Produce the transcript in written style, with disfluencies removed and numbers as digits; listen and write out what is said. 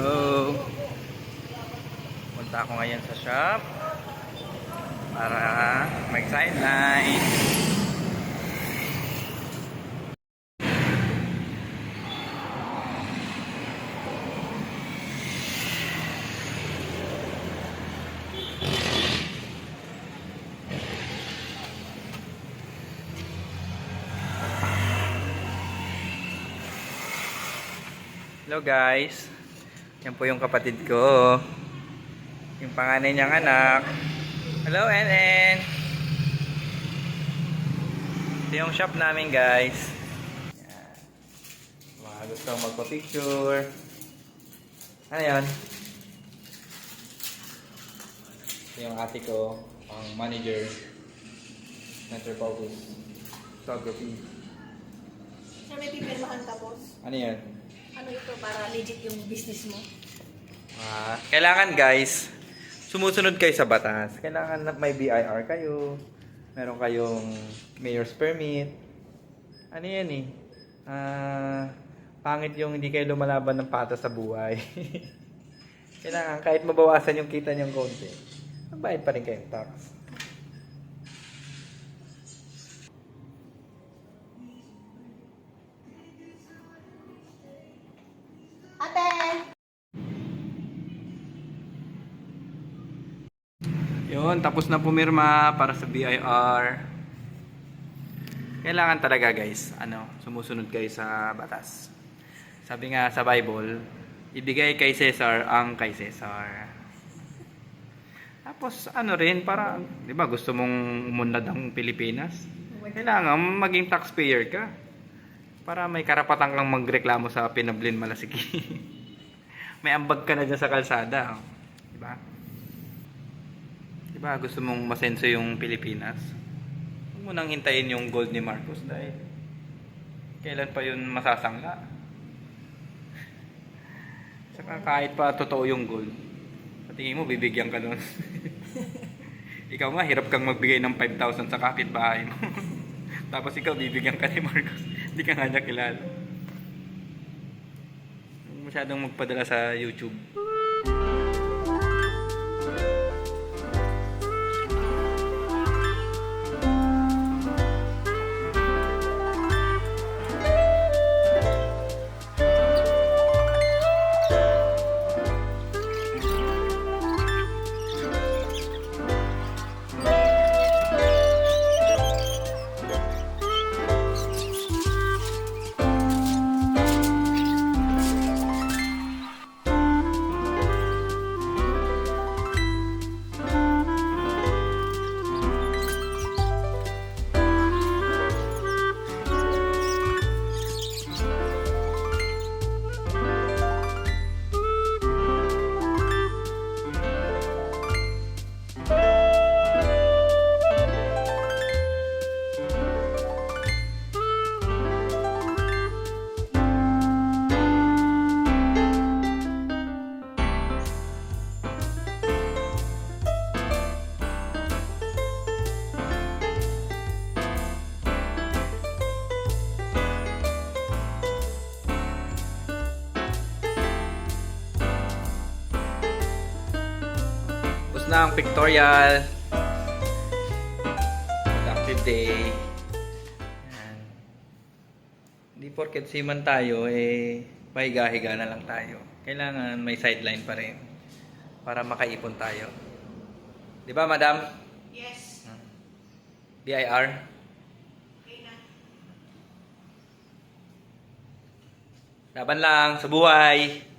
Hello. Punta ako ngayon sa shop para mag-sideline. Hello guys. Yan po yung kapatid ko. Yung panganay niyang anak. Hello, NN. Ito yung shop namin guys. Yan. Mga gustong magpa-picture. Ano yan? Ito yung ate ko. Ang manager. Center focus. Photography. Sir, may pipirmahan ka, boss. Ano yan? Ano ito para legit yung business mo? Kailangan guys, sumusunod kayo sa batas. Kailangan na may BIR kayo. Meron kayong mayor's permit. Ano yan eh? Pangit yung hindi kayo lumalaban ng patas sa buhay. Kailangan kahit mabawasan yung kita niyong konti, magbayad pa rin kayong tax. Ate! Yun, tapos na pumirma para sa BIR. Kailangan talaga guys, sumusunod kayo sa batas. Sabi nga sa Bible, ibigay kay Cesar ang kay Cesar. Tapos rin, para, di ba gusto mong umunlad ang Pilipinas? Kailangan maging taxpayer ka. Para may karapatan kang magreklamo sa Pinablin Malasiki. May ambag ka na dyan sa kalsada. Di ba? Diba, gusto mong masenso yung Pilipinas? Huwag mo nang hintayin yung gold ni Marcos dahil kailan pa yun masasangla? Saka kahit pa totoo yung gold, sa tingin mo bibigyan ka nun. Ikaw nga, hirap kang magbigay ng 5,000 sa kapitbahay mo. Tapos ikaw, bibigyan ka ni Marcos. Hindi ka nga niya kilala. Huwag masyadong magpadala sa YouTube. Tapos na ang pictorial. Productive day. Yan. Hindi porket siman tayo, pahiga-higa na lang tayo. Kailangan may sideline pa rin para makaipon tayo. Di ba, madam? Yes. BIR? Okay na. Laban lang sa buhay.